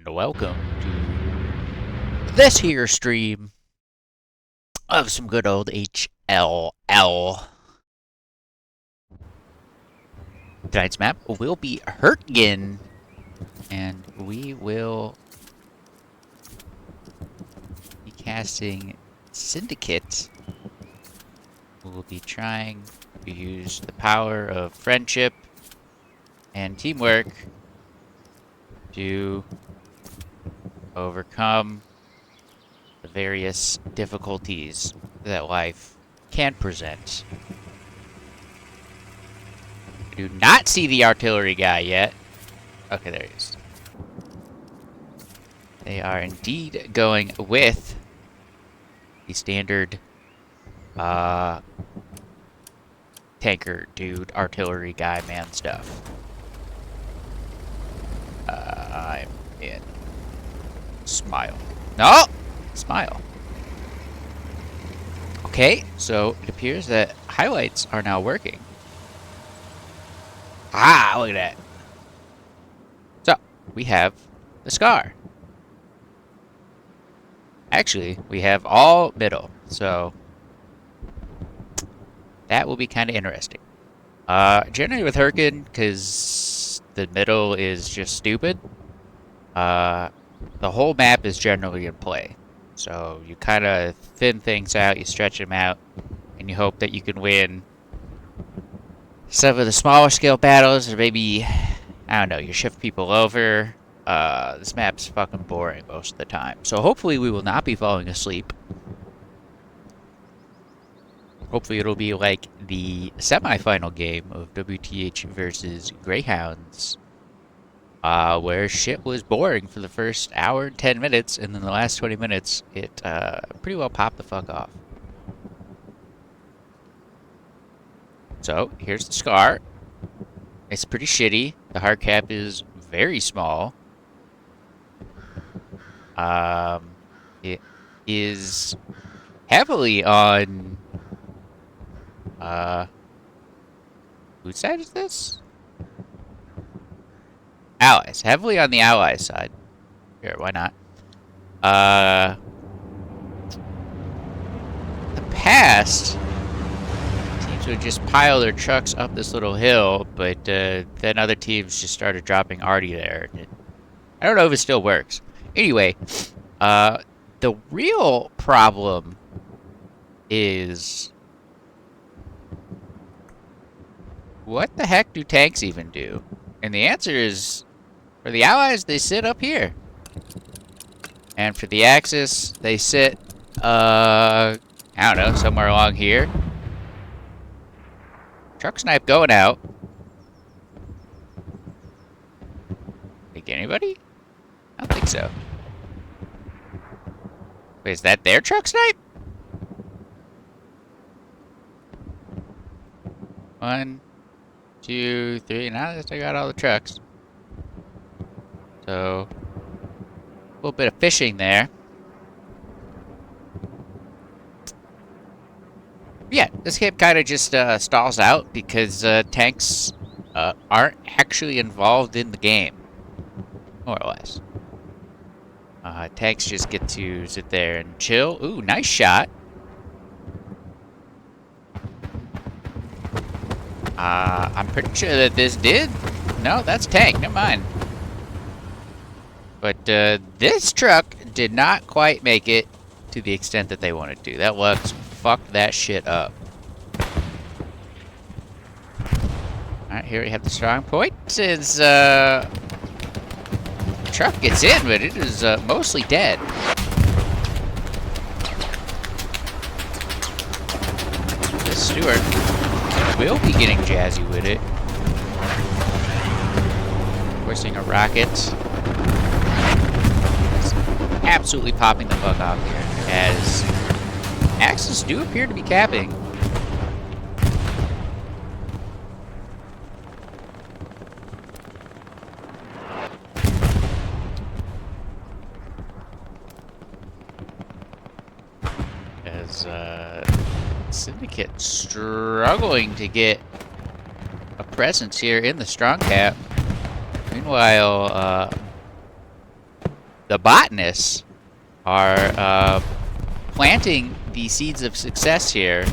and welcome to this here stream of some good old HLL. Tonight's map will be Hurtgen, and we will be casting Syndicate. We will be trying to use the power of friendship and teamwork to overcome the various difficulties that life can present. I do not see the artillery guy yet. Okay, there he is. They are indeed going with the standard tanker dude, artillery guy, man stuff. I'm in. Smile. No! Smile. Okay, so it appears that highlights are now working. Ah, look at that. So, we have the scar. Actually, we have all middle, so that will be kind of interesting. Generally with Hurricane, because the middle is just stupid, the whole map is generally in play. So you kind of thin things out, you stretch them out, and you hope that you can win some of the smaller scale battles, or maybe, I don't know, you shift people over. This map's fucking boring most of the time. So hopefully we will not be falling asleep. Hopefully it'll be like the semi-final game of WTH versus Greyhounds, where shit was boring for the first hour and 10 minutes, and then the last 20 minutes, it pretty well popped the fuck off. So, here's the scar. It's pretty shitty. The hard cap is very small. It is heavily on... whose side is this? Allies. Heavily on the Allies side. Sure, why not? The past, teams would just pile their trucks up this little hill, but then other teams just started dropping arty there. I don't know if it still works. Anyway, the real problem is, what the heck do tanks even do? And the answer is, for the Allies, they sit up here. And for the Axis, they sit, I don't know, somewhere along here. Truck snipe going out. Think anybody? I don't think so. Wait, is that their truck snipe? 1, 2, 3. Now that I got all the trucks. So, a little bit of fishing there. Yeah, this game kind of just stalls out because tanks aren't actually involved in the game, more or less. Tanks just get to sit there and chill. Ooh, nice shot. I'm pretty sure that this did. No, that's tank. Never mind. But this truck did not quite make it to the extent that they wanted to. That Lux fucked that shit up. Alright, here we have the strong point. Since the truck gets in, but it is mostly dead. The Stewart will be getting jazzy with it. Forcing a rocket. Absolutely popping the fuck off here, as Axis do appear to be capping. As Syndicate struggling to get a presence here in the strong cap. Meanwhile, the botanists are planting the seeds of success here.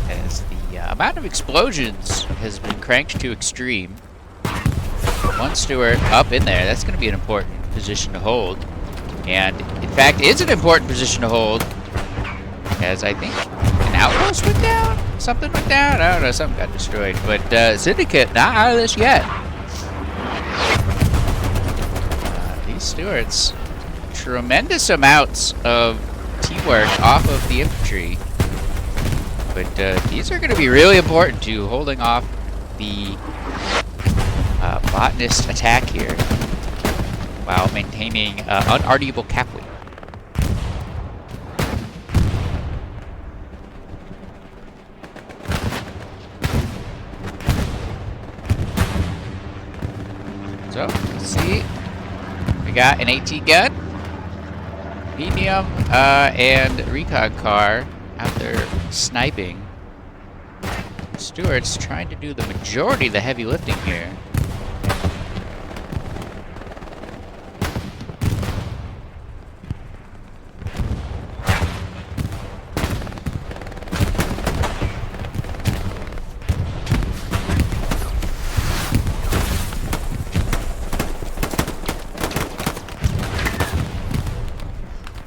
As the amount of explosions has been cranked to extreme. One Stewart up in there. That's going to be an important position to hold. And, in fact, is an important position to hold. As I think an outpost went down? Something went down? I don't know. Something got destroyed. But Syndicate not out of this yet. These Stewarts. Tremendous amounts of teamwork off of the infantry. But these are going to be really important to holding off the botanist attack here while maintaining unarguable cap weight. So, let's see. We got an AT gun, medium, and recon car out there sniping. Stewart's trying to do the majority of the heavy lifting here.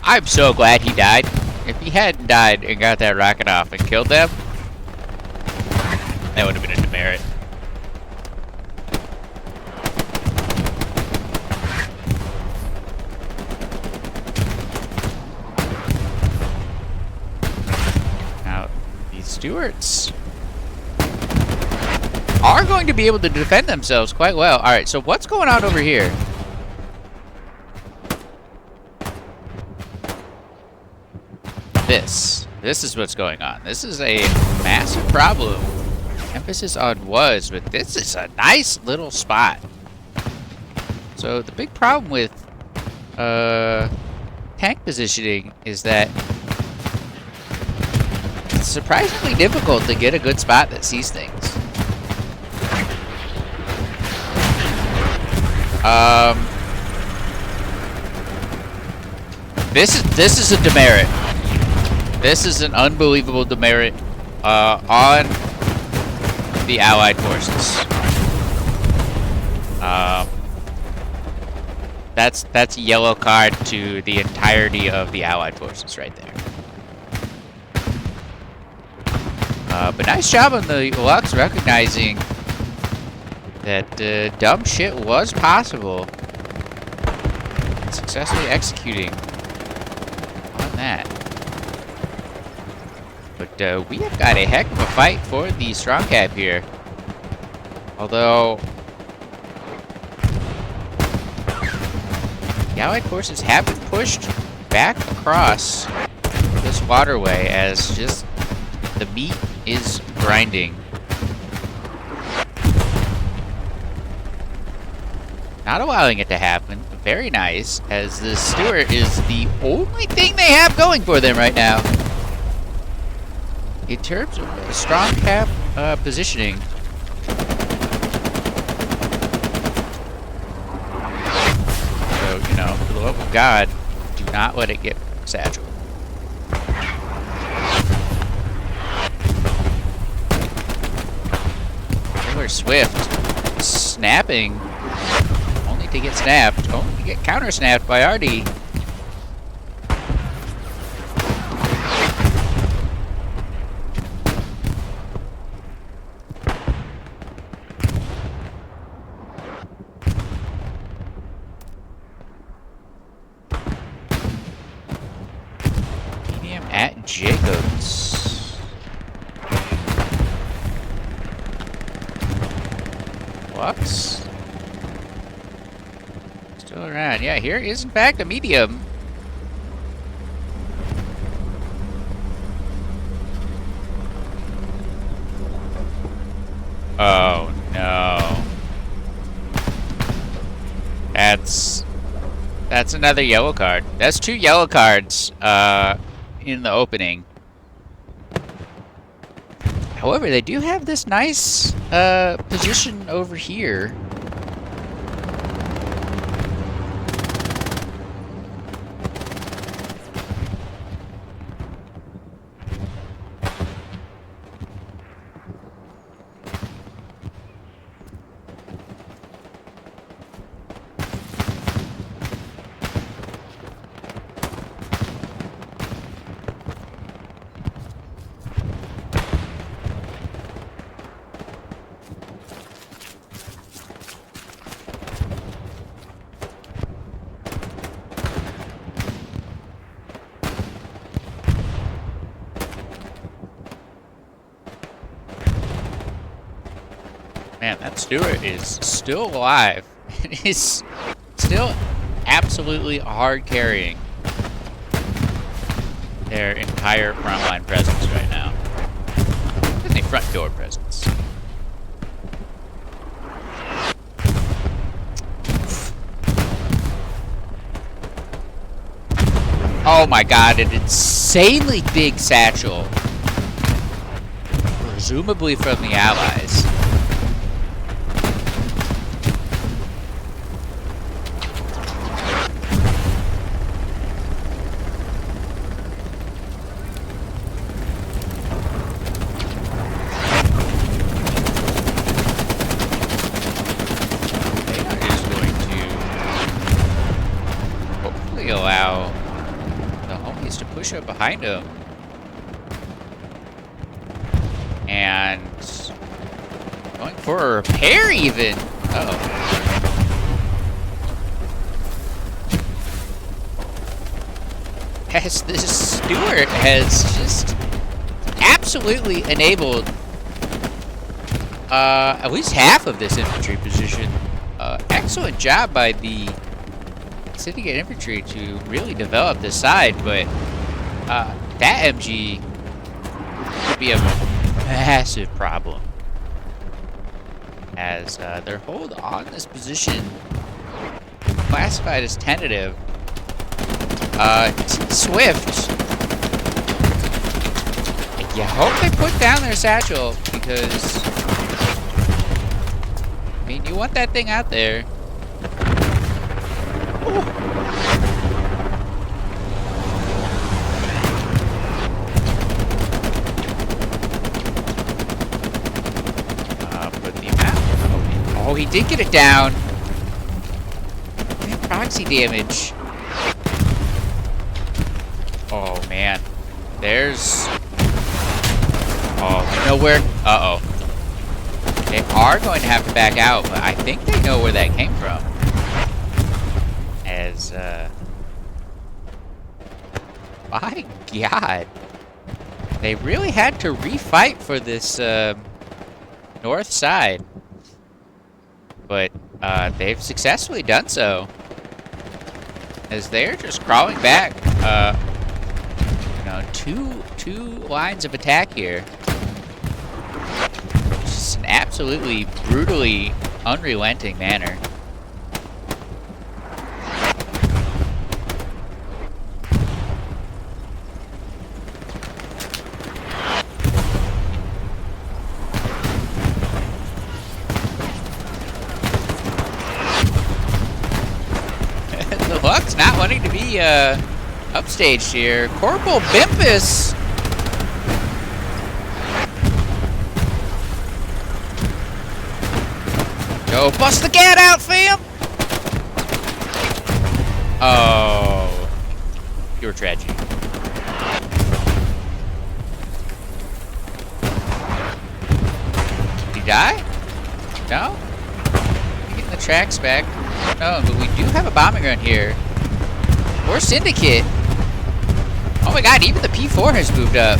I'm so glad he died. If he hadn't died and got that rocket off and killed them, that would have been a demerit. Now, these Stewarts are going to be able to defend themselves quite well. Alright, so what's going on over here? This is what's going on. This is a massive problem. Emphasis on was, but this is a nice little spot. So the big problem with tank positioning is that it's surprisingly difficult to get a good spot that sees things. This is a demerit. This is an unbelievable demerit on the Allied forces. That's a yellow card to the entirety of the Allied forces right there. But nice job on the Lux recognizing that dumb shit was possible and successfully executing on that. But we have got a heck of a fight for the strong cap here. Although the Allied forces have been pushed back across this waterway as just the meat is grinding. Not allowing it to happen. Very nice, as the Stewart is the only thing they have going for them right now. In terms of strong cap positioning, so, you know, for the love of God, do not let it get satchel. Taylor Swift snapping, only to get snapped, only to get counter-snapped by RD. Jacobs. Lux? Still around. Yeah, here is in fact a medium. Oh no. That's another yellow card. That's 2 yellow cards in the opening. However, they do have this nice position over here. Man, that Stewart is still alive. It is still absolutely hard carrying their entire frontline presence right now. And the front door presence. Oh my god, an insanely big satchel. Presumably from the Allies. Allow the homies to push up behind him. And going for a repair even. Uh-oh. As this Stewart has just absolutely enabled at least half of this infantry position. Excellent job by the Syndicate infantry to really develop this side, but that MG could be a massive problem as their hold on this position classified as tentative. Swift, you hope they put down their satchel because I mean you want that thing out there. But the amount. Oh, he did get it down. Proxy damage. Oh man, there's. Oh, you know where? Uh oh. They are going to have to back out, but I think they know where that came from. As, my god. They really had to refight for this, north side. But, they've successfully done so. As they're just crawling back, you know, two lines of attack here. Just an absolutely brutally unrelenting manner. Luck's not wanting to be upstaged here. Corporal Bimpus. Go bust the gat out, fam. Oh, pure tragedy. Did he die? No? Getting the tracks back. No, but we do have a bombing run here. Or Syndicate. Oh my god, even the P4 has moved up.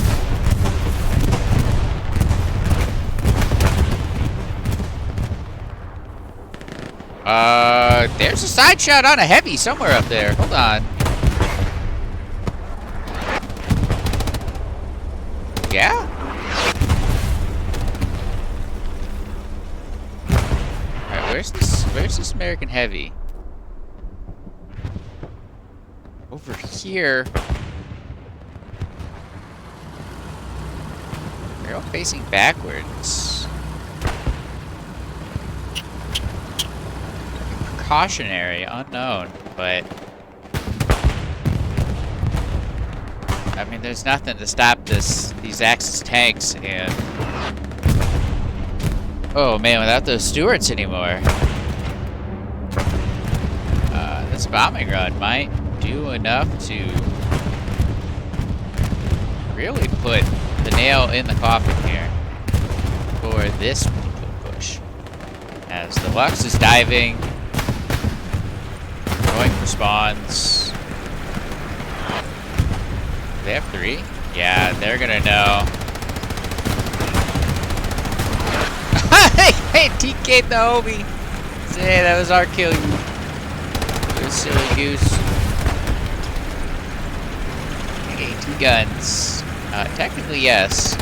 There's a side shot on a heavy somewhere up there. Hold on. Yeah? Alright, where's this American heavy? Over here. They're all facing backwards. Precautionary, unknown, but I mean, there's nothing to stop these Axis tanks, and oh man, without those Stuarts anymore, this bombing run might do enough to really put the nail in the coffin here for this particular push. As the Lux is diving, going for spawns. They have 3? Yeah, they're gonna know. Hey, TK'd the homie! Say, that was our kill, you silly goose. 18 guns. Technically, yes.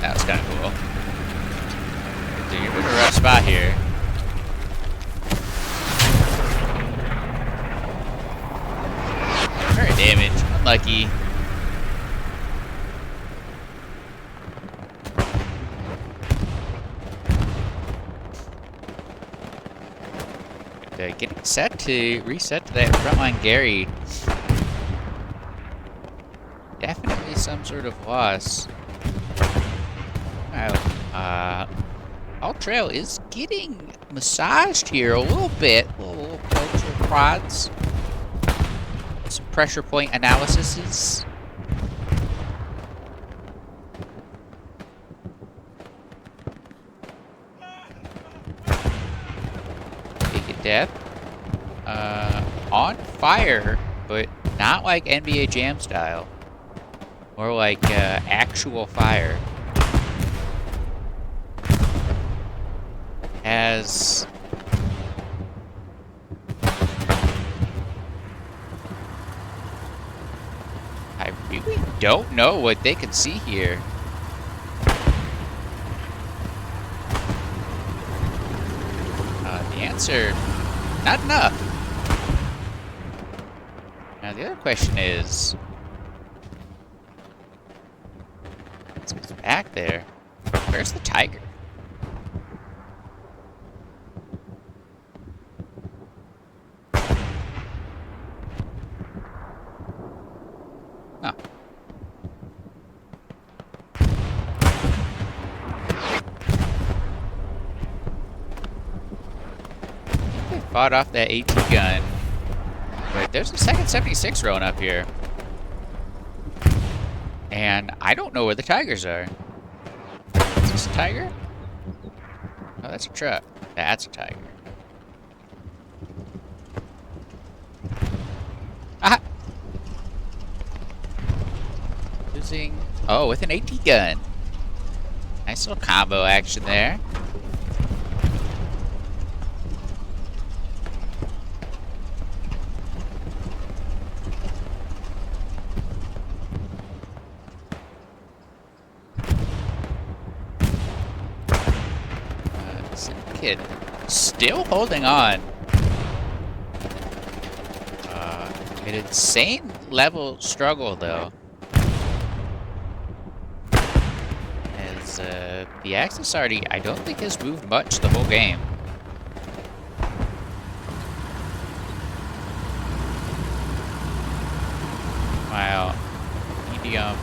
That was kind of cool. Dude, you're in a rough spot here. Very damage. Unlucky. Getting set to reset to that frontline Gary. Definitely some sort of loss. Wow. Alt Trail is getting massaged here a little bit. Little cultural prods. Some pressure point analyses. Take a death. On fire, but not like NBA Jam style. More like actual fire. As I really don't know what they can see here. The answer, not enough. Now the other question is, what's back there? Where's the tiger? Huh. They fought off that AT gun. Wait, there's a second 76 rolling up here. And I don't know where the tigers are. Is this a tiger? Oh, that's a truck. That's a tiger. Aha! Losing. Oh, with an AT gun. Nice little combo action there. Syndicate still holding on. An insane level struggle though. As the Axis already, I don't think has moved much the whole game. Wow. Medium.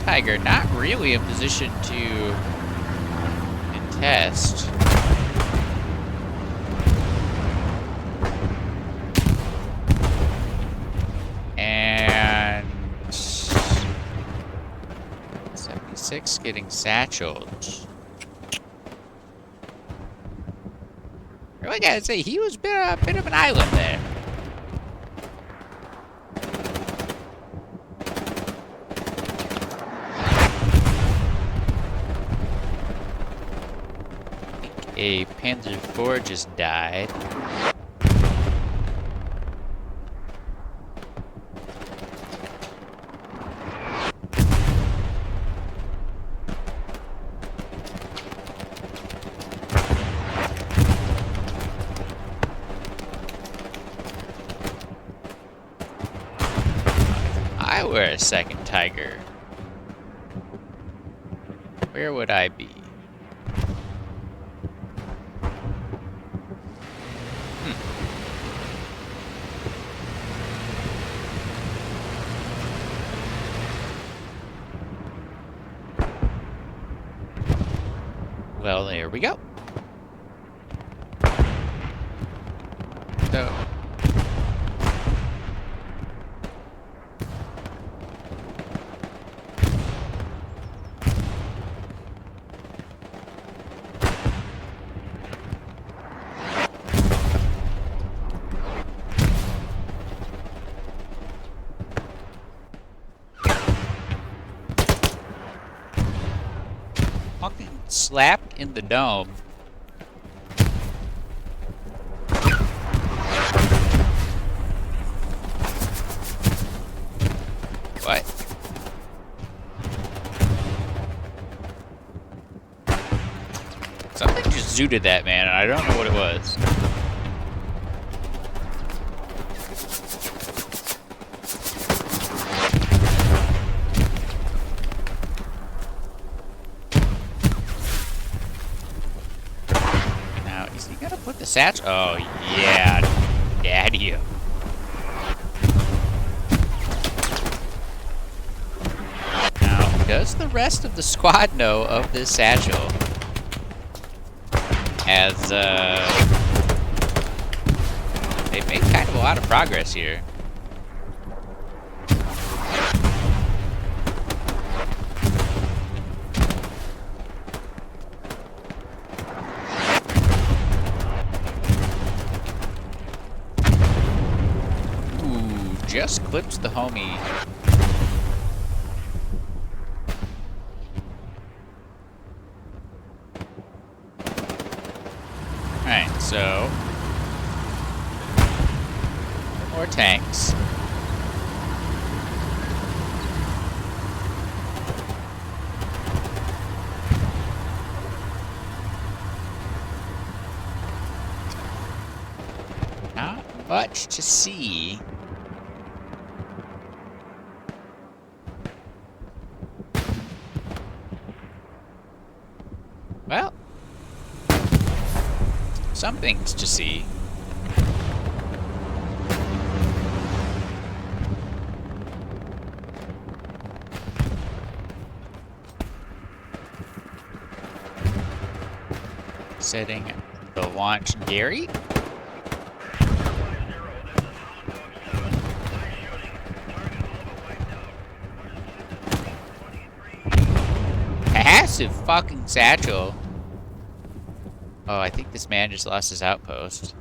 Tiger not really in position to contest. And 76 getting satcheled. Really gotta say, he was a bit of an island there. A Panzer IV just died. were a second tiger, where would I be? Well, there we go. So, fucking slapped in the dome. What? Something just zooted that man, and I don't know what it was. Now, is he gonna put the satch? Oh, yeah. Daddy. Does the rest of the squad know of this satchel? As, they've made kind of a lot of progress here. Ooh, just clips the homie. Alright, so more tanks. Not much to see. Well, some things to see. Setting the launch Gary. Passive fucking satchel. Oh, I think this man just lost his outpost.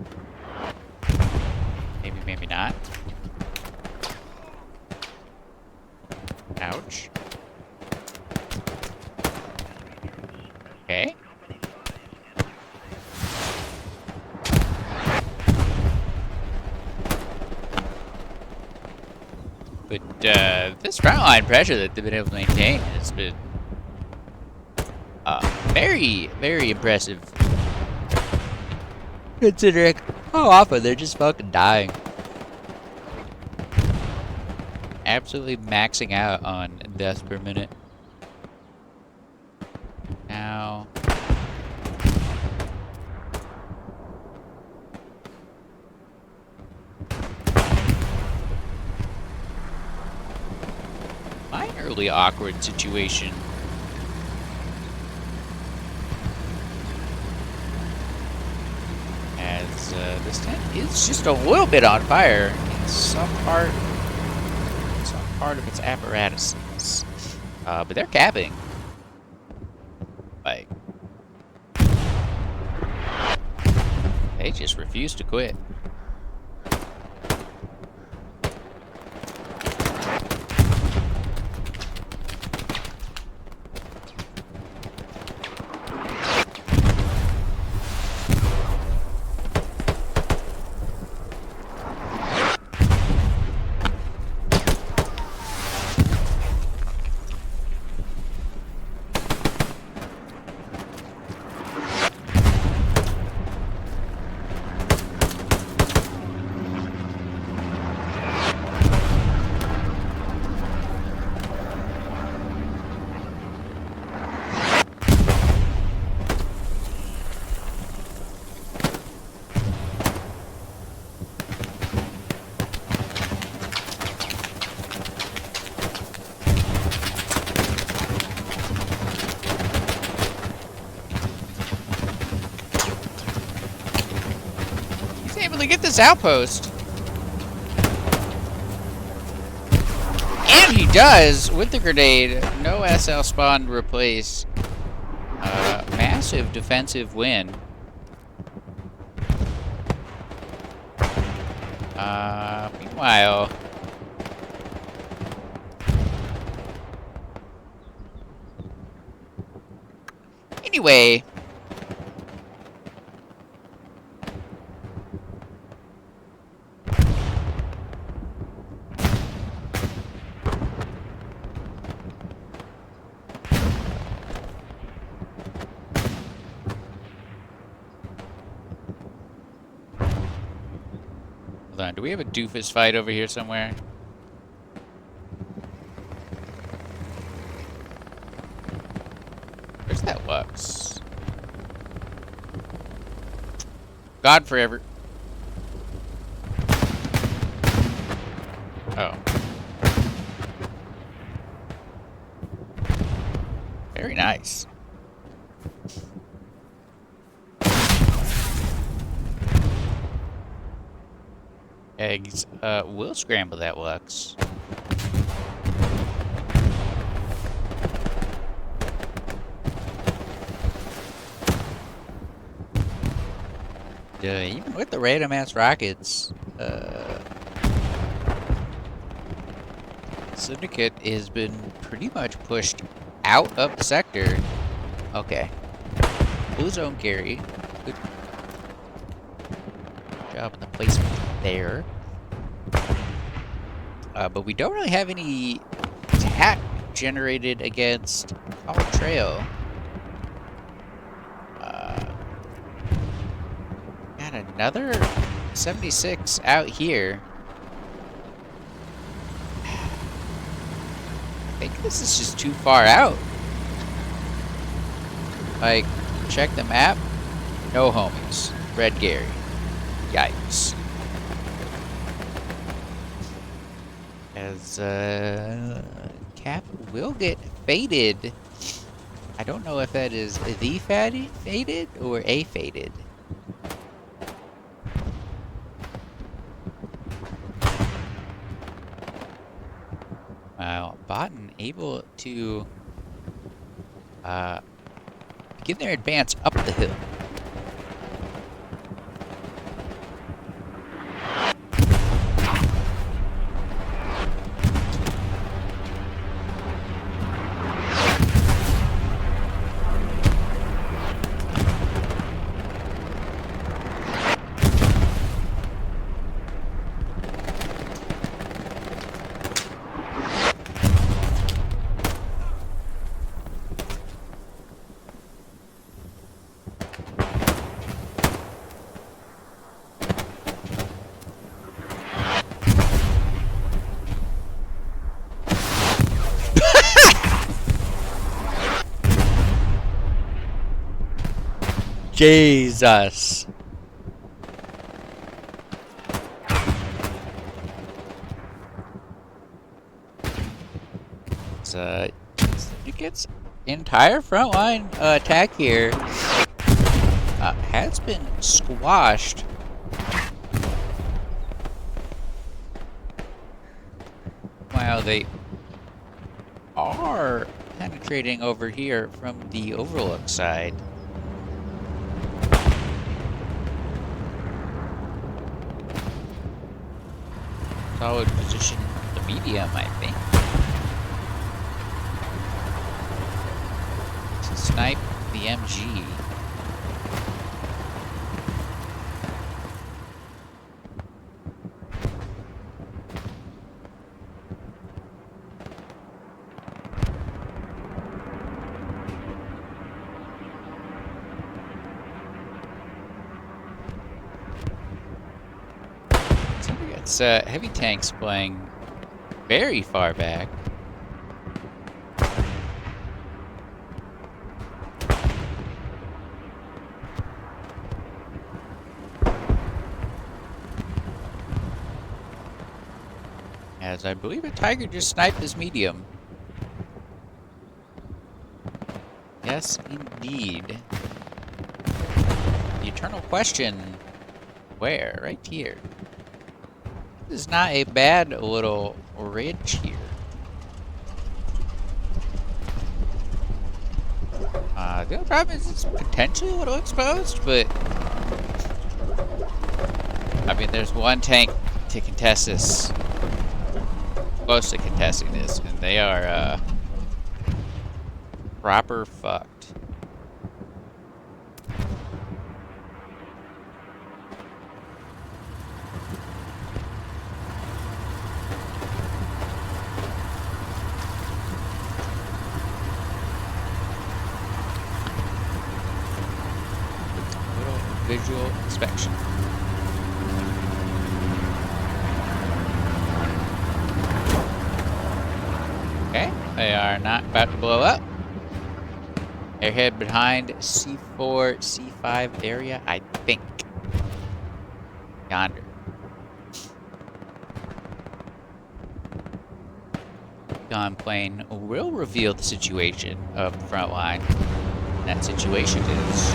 Maybe, maybe not. Ouch. Okay. But, this frontline pressure that they've been able to maintain has been, very, very impressive. Considering how often they're just fucking dying. Absolutely maxing out on deaths per minute. Now... minorly awkward situation. As this tent is just a little bit on fire in some part of its apparatuses. But they're capping. Like, they just refuse to quit. able to get this outpost. And he does with the grenade. No SL spawn replace. Massive defensive win. Meanwhile, anyway, hold on, do we have a doofus fight over here somewhere? Where's that Lux? God forever. Oh. Very nice. Eggs. We'll scramble that Lux. Even with the random ass rockets, Syndicate has been pretty much pushed out of the sector. Okay. Blue zone carry. Good job in the placement there. But we don't really have any attack generated against our trail. Got another 76 out here. I think this is just too far out. Like, check the map. No homies. Red Gary. Yikes. As Cap will get faded. I don't know if that is the faded or a faded. Wow, BOTN able to begin their advance up the hill. Jesus. Syndicate's entire frontline attack here has been squashed. While they are penetrating over here from the overlook side. Solid position in the medium, I think. To snipe the MG. It's heavy tanks playing very far back. As I believe a Tiger just sniped his medium. Yes, indeed. The eternal question Where? Right here. This is not a bad little ridge here. The only problem is it's potentially a little exposed, but I mean, there's one tank to contest this, close to contesting this, and they are proper fucked. Visual inspection. Okay, they are not about to blow up. Airhead behind C4, C5 area, I think. Yonder. Gun plane will reveal the situation of the front line. That situation is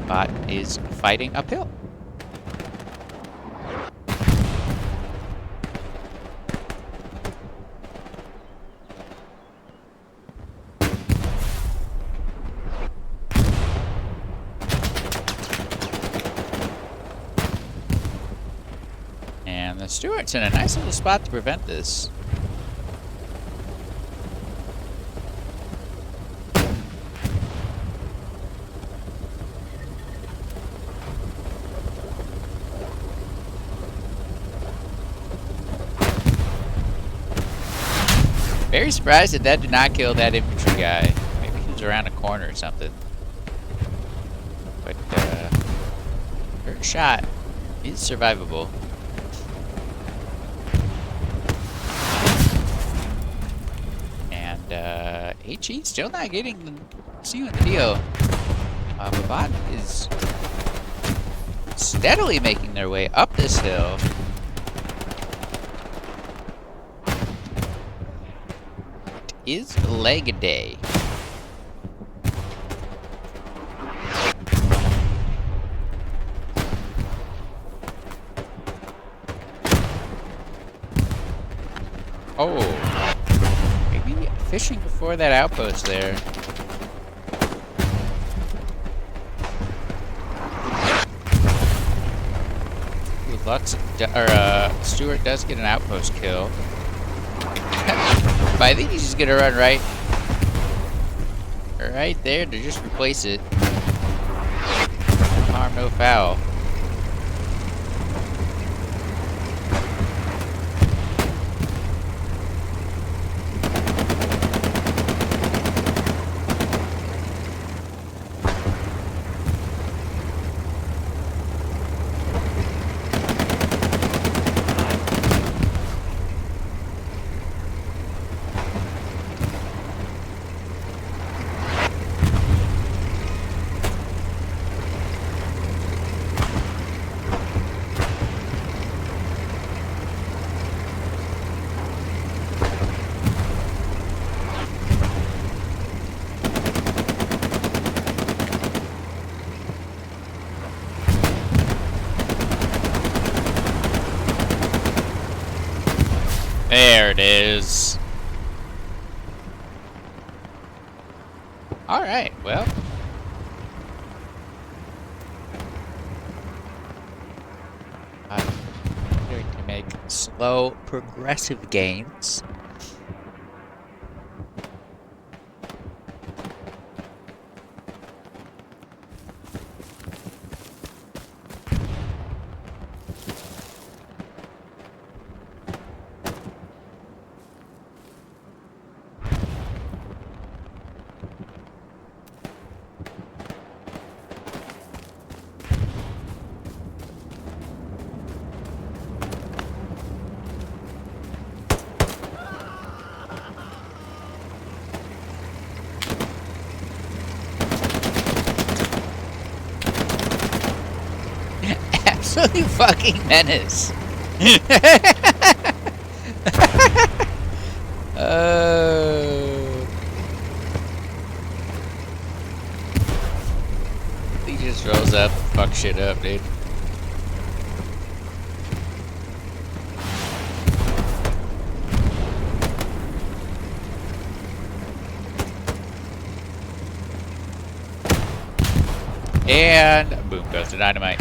bot is fighting uphill. And the Stuart's in a nice little spot to prevent this. Very surprised that that did not kill that infantry guy. Maybe he was around a corner or something. But, third shot is survivable. And, HE still not sealing the deal. But bot is steadily making their way up this hill. Is leg day. Oh, maybe fishing before that outpost there. Lux, Stuart does get an outpost kill. But I think he's just gonna run right there to just replace it. No harm, no foul. There it is. Alright, well. I'm going to make slow, progressive gains. Absolute fucking menace. He He just rolls up, fuck shit up, dude. And boom goes the dynamite.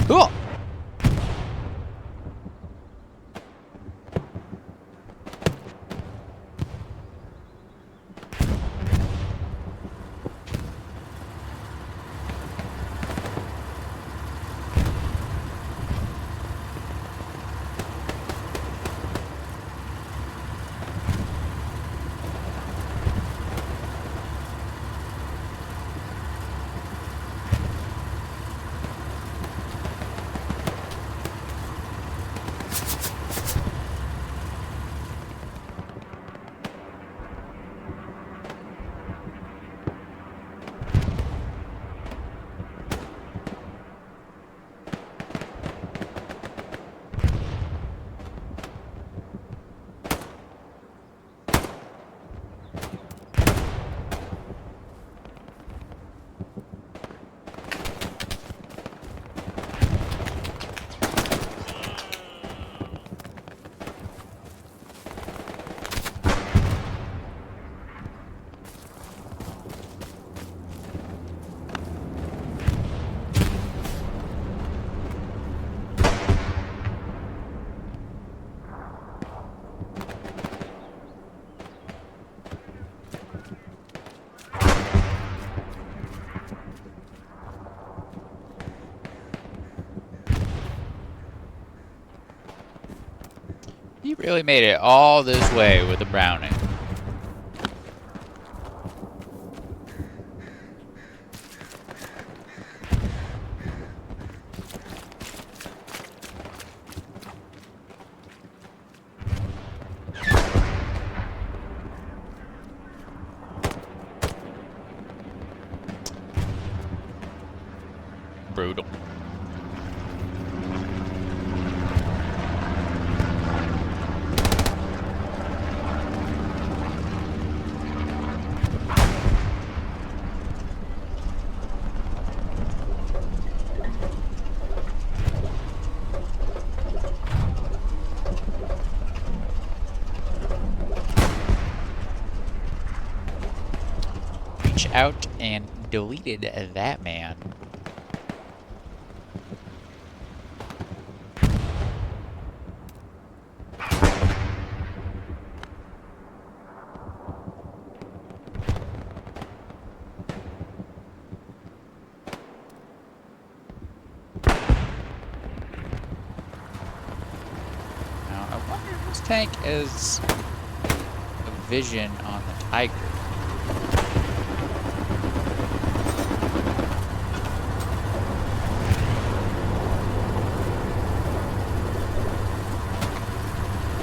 Cool. He really made it all this way with the Browning. Brutal. Reach out and deleted that man. Now, I wonder if this tank is a vision on the Tiger.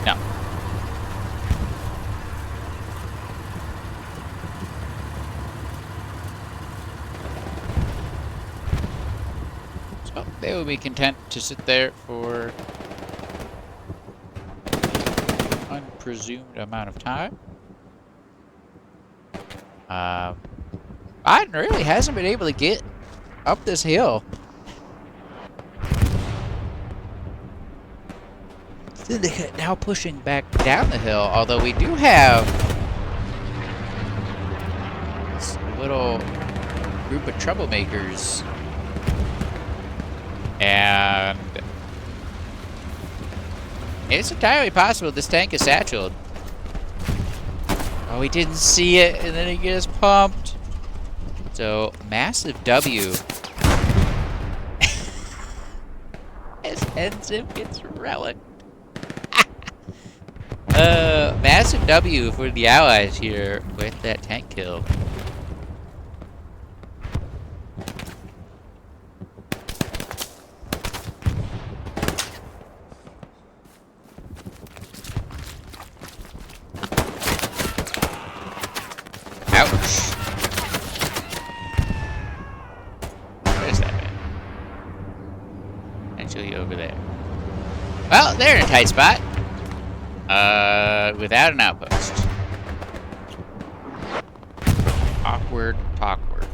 No. So they will be content to sit there for an unpresumed amount of time. Biden really hasn't been able to get up this hill. Syndicate now pushing back down the hill, although we do have this little group of troublemakers. And it's entirely possible this tank is satcheled. Oh, he didn't see it, and then he gets pumped. So, massive W. As Ensign gets relic. Massive W for the Allies here with that tank kill. Ouch. Where is that man? Actually over there. Well, they're in a tight spot. Without an outpost. Awkward talkward.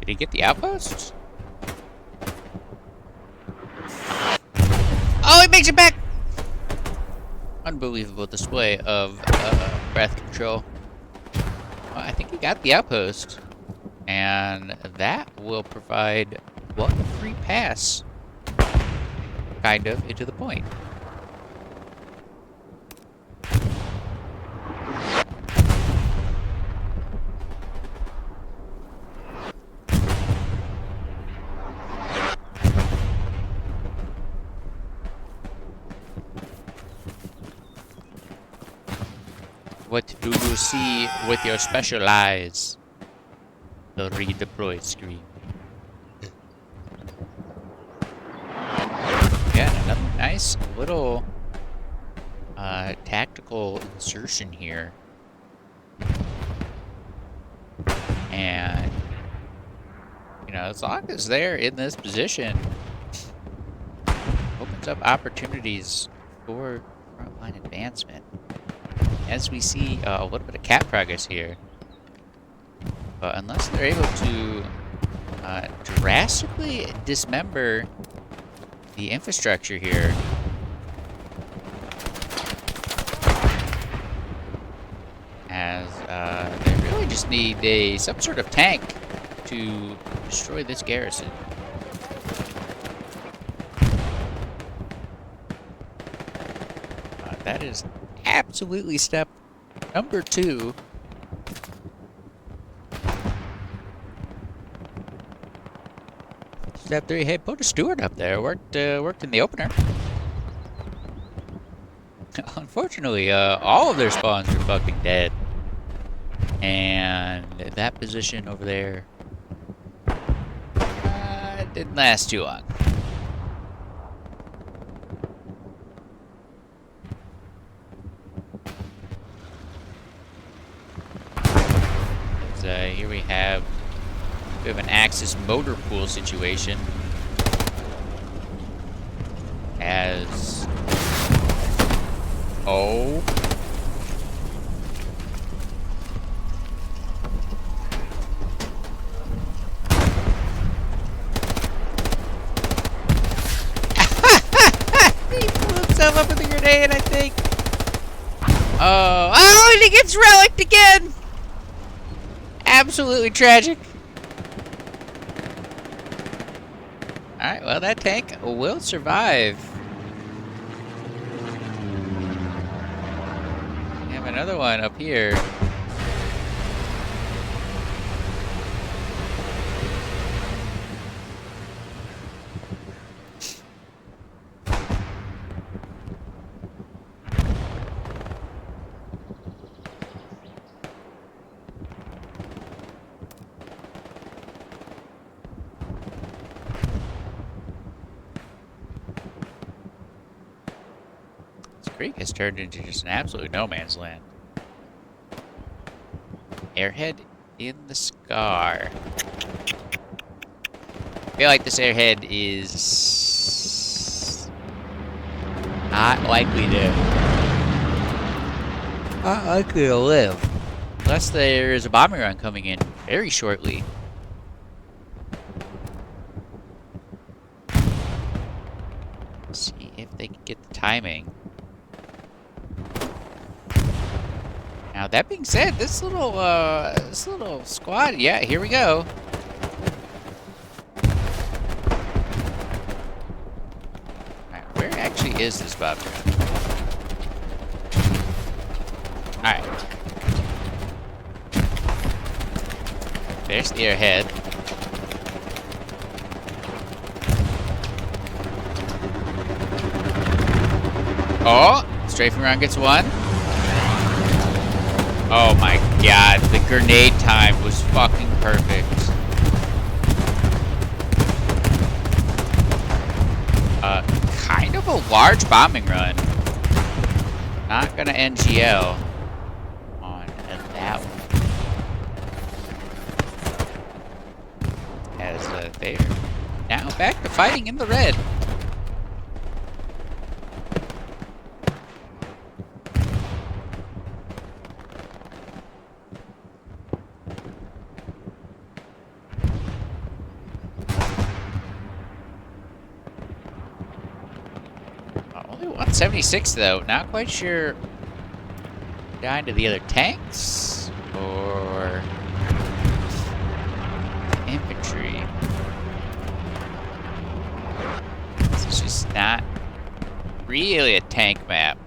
Did he get the outpost? Oh, he makes it back! Unbelievable display of breath control. Well, I think he got the outpost. And that will provide one free pass, kind of, into the point. What do you see with your special eyes? The redeploy screen. Yeah, another nice little tactical insertion here. And, you know, as long as they're in this position, opens up opportunities for frontline advancement. As we see a little bit of cap progress here. But unless they're able to drastically dismember the infrastructure here, as they really just need some sort of tank to destroy this garrison. That is absolutely step number 2. Step 3, hey, put a steward up there. Worked in the opener. Unfortunately, all of their spawns are fucking dead. And that position over there didn't last too long. Here we have a bit of an Axis motor pool situation. As... Oh. He blew himself up with a grenade, I think. Oh, and he gets relicked again! Absolutely tragic. Alright, well, that tank will survive. We have another one up here. Creek has turned into just an absolute no man's land. Airhead in the scar. I feel like this airhead is not likely to live. Unless there is a bombing run coming in very shortly. Let's see if they can get the timing. Now that being said, this little squad, yeah, here we go. is this bobcat? Alright. There's the airhead. Oh! Strafing round gets one. Oh my god, the grenade time was fucking perfect. Kind of a large bombing run. Not gonna NGL on that one. As they're now back to fighting in the red. Only 176 though. Not quite sure. Down to the other tanks or infantry. This is just not really a tank map.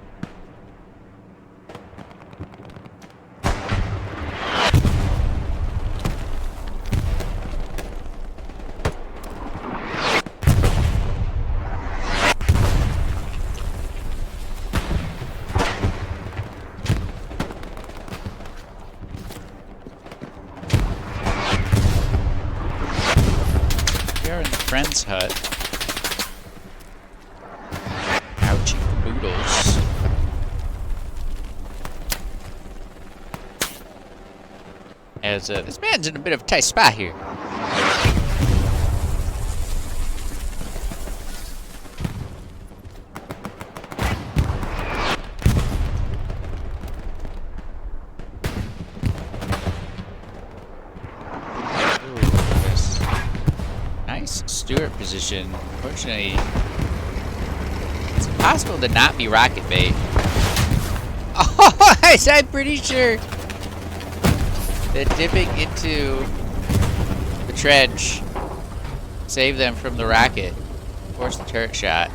Friend's hut. Ouchie boodles. As this man's in a bit of a tight spot here. Stewart position. Unfortunately, it's impossible to not be rocket bait. Oh, I'm pretty sure that dipping into the trench saved them from the rocket. Forced the turret shot.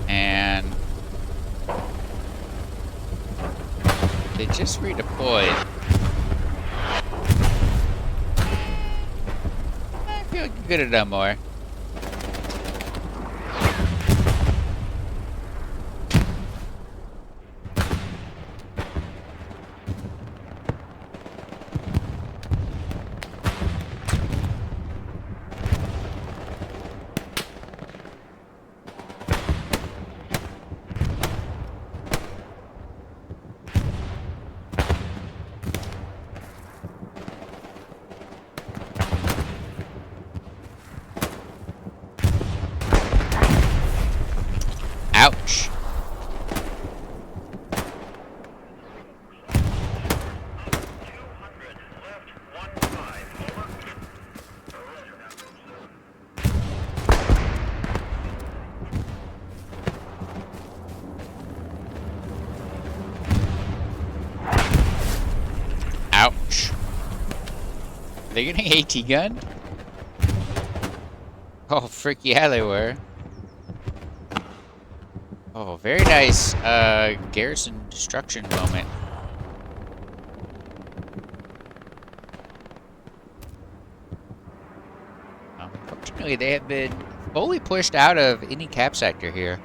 And they just redeployed. Could have done more. Ouch. Ouch. Are they getting AT gun? Oh, frick yeah, they were. Oh, very nice garrison destruction moment. Unfortunately, they have been fully pushed out of any cap sector here.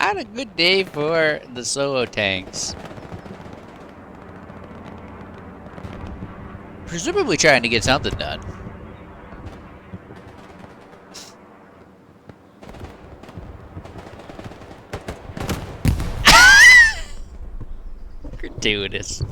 Not a good day for the solo tanks. Presumably trying to get something done. Gratuitous.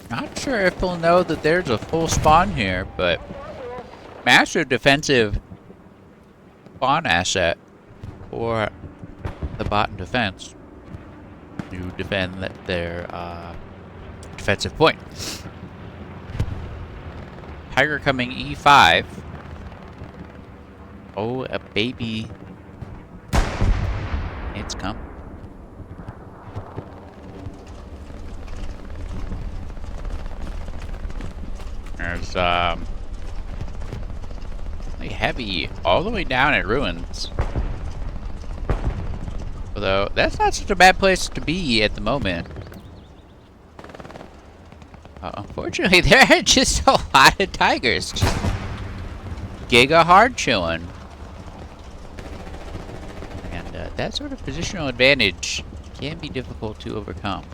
Not sure if we'll know that there's a full spawn here, but massive defensive spawn asset for the BOTN defense to defend their defensive point. Tiger coming E5. Oh, a baby. It's come. There's heavy all the way down at ruins. Although that's not such a bad place to be at the moment. Unfortunately, there are just a lot of tigers. Just giga hard chilling. And that sort of positional advantage can be difficult to overcome.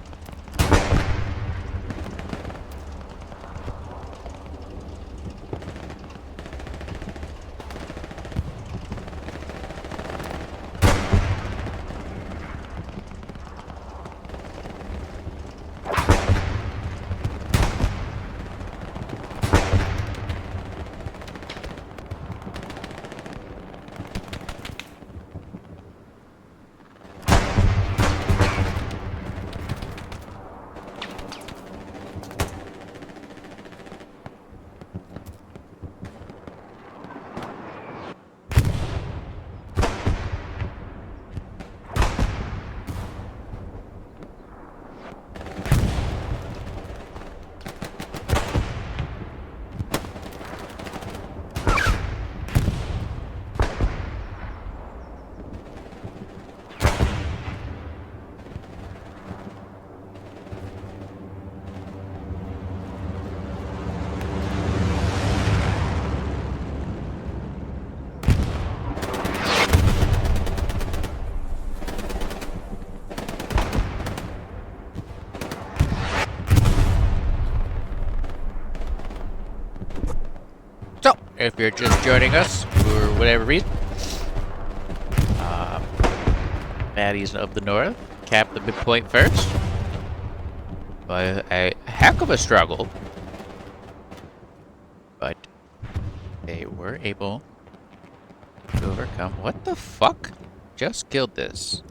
If you're just joining us for whatever reason, baddies of the north capped the midpoint first by a heck of a struggle, but they were able to overcome. What the fuck? Just killed this.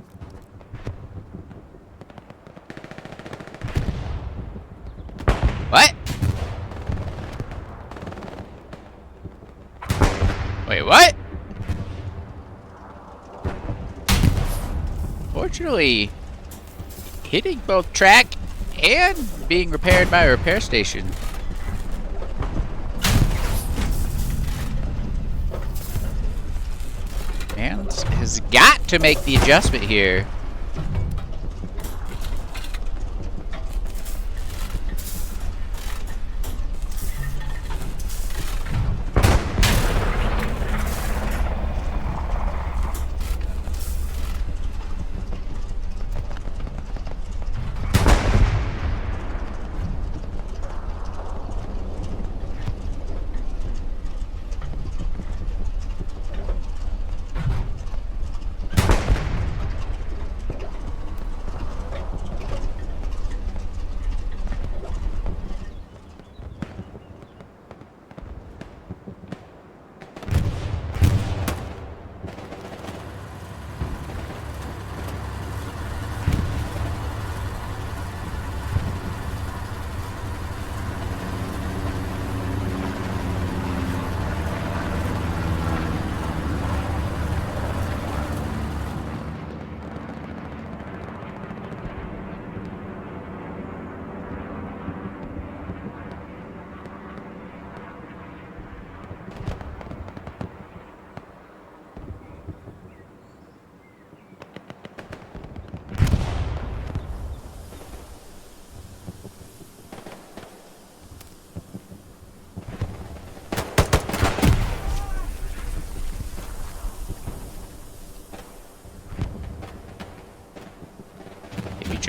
What? Wait, what? Fortunately, hitting both track and being repaired by a repair station. And has got to make the adjustment here.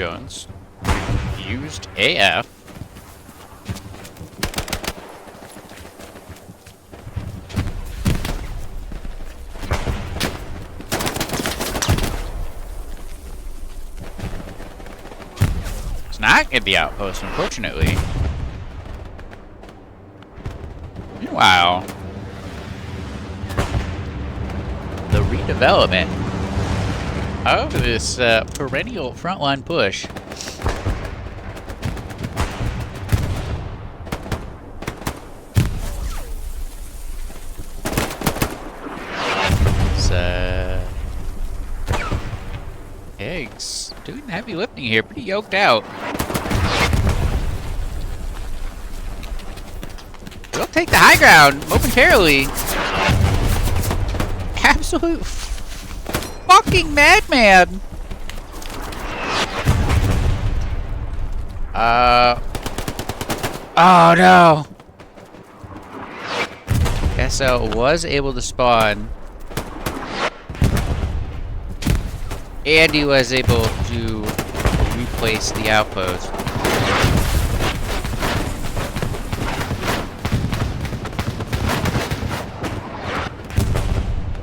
Jones. Used AF. It's not at the outpost, unfortunately. Meanwhile, the redevelopment of this perennial frontline push. Eggs doing heavy lifting here, pretty yoked out. We'll take the high ground momentarily. Absolute fucking madman. Oh no. SL was able to spawn. And he was able to replace the outpost.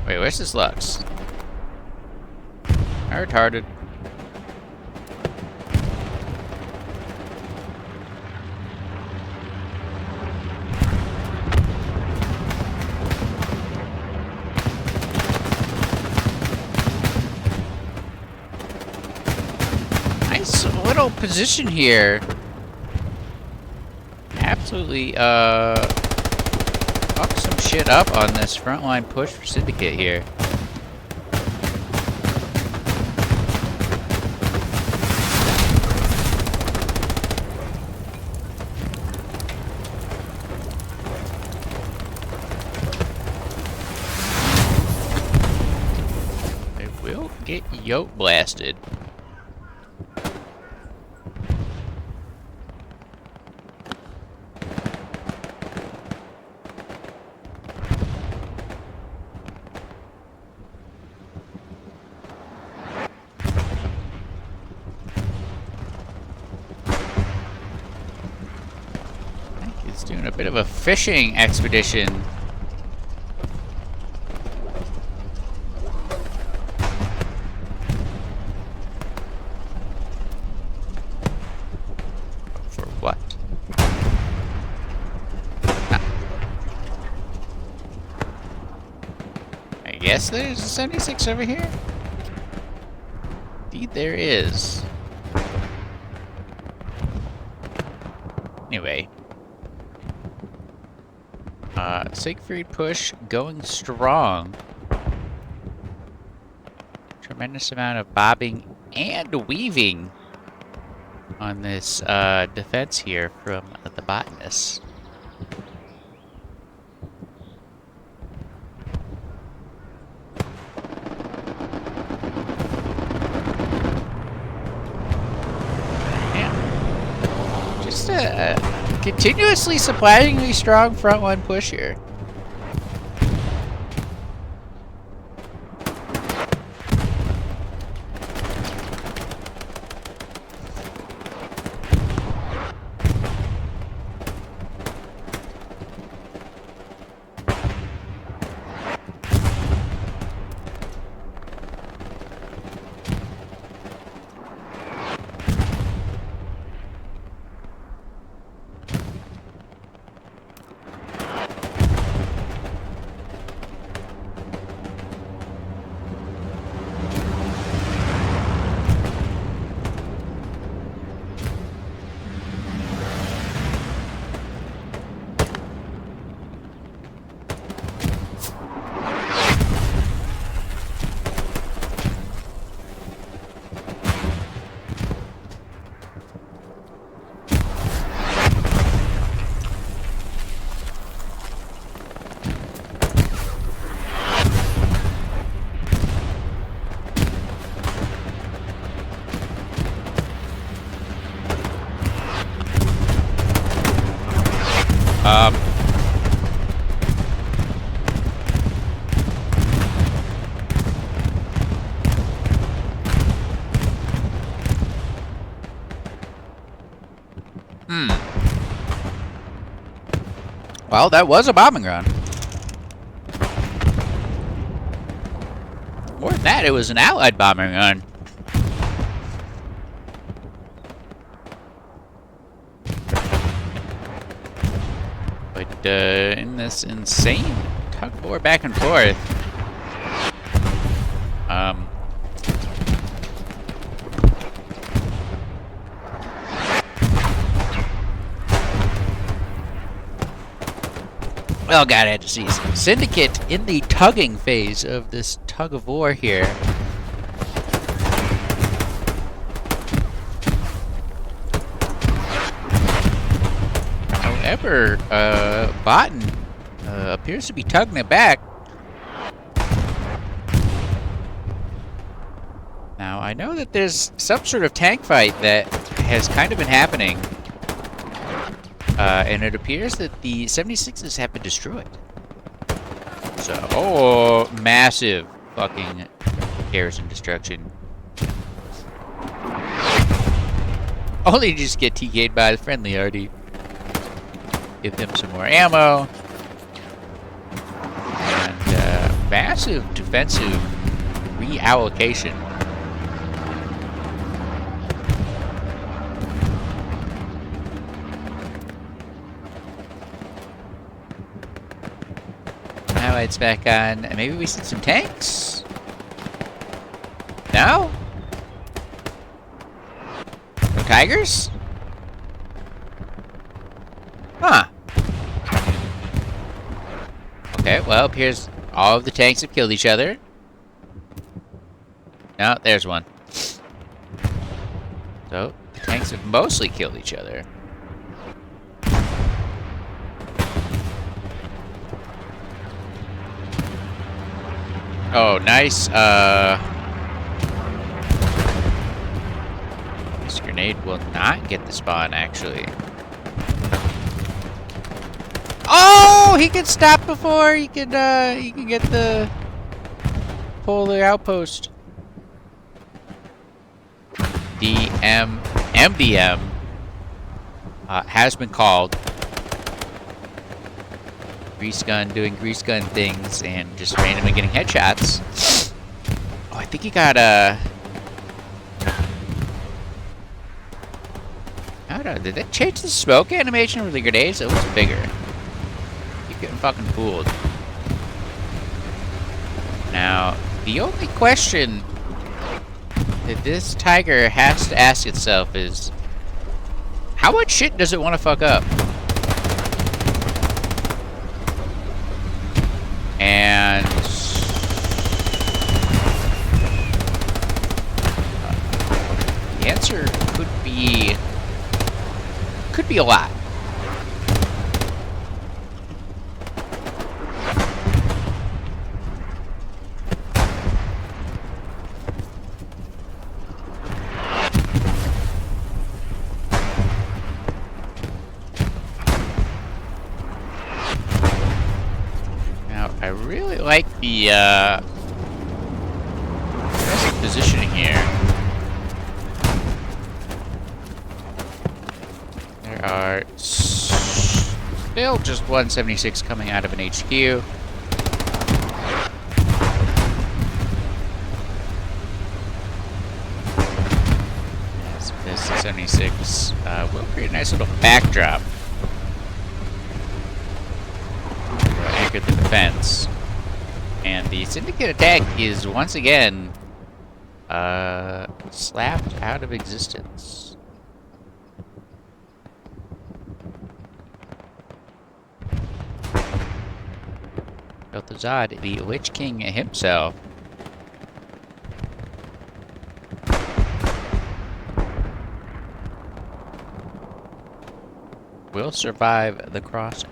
Wait, where's this Lux? I'm retarded. Nice little position here. Absolutely, fuck some shit up on this frontline push for Syndicate here. They will get yoke blasted. Doing a bit of a fishing expedition. For what? Ah. I guess there's a 76 over here? Indeed there is. Anyway. Siegfried push going strong. Tremendous amount of bobbing and weaving on this defense here from the botanists. Yeah. Just a continuously surprisingly strong frontline push here. Well, that was a bombing run. More than that, it was an Allied bombing run. But in this insane tug of war back and forth, well, God, I had to see Syndicate in the tugging phase of this tug of war here. However, BOTN appears to be tugging it back. Now, I know that there's some sort of tank fight that has kind of been happening. And it appears that the 76s have been destroyed. So, oh, massive fucking garrison destruction. Only just get TK'd by the friendly already. Give them some more ammo. And massive defensive reallocation. Highlights back on. Maybe we see some tanks? No? No tigers? Huh. Okay, well, appears all of the tanks have killed each other. No, there's one. So, the tanks have mostly killed each other. Oh, nice. This grenade will not get the spawn, actually. Oh, he can stop before he can get the polar outpost. The MDM has been called. Grease gun doing grease gun things and just randomly getting headshots. Oh, I think he got I don't know, did that change the smoke animation with the grenades? It was bigger. Keep getting fucking fooled. Now, the only question that this tiger has to ask itself is, how much shit does it want to fuck up? And the answer could be a lot. I really like the positioning here. There are still just 176 coming out of an HQ. This 76 will create a nice little backdrop. Anchor the defense. And the Syndicate attack is once again slapped out of existence. Beltazad, the Lich King himself, will survive the crossing.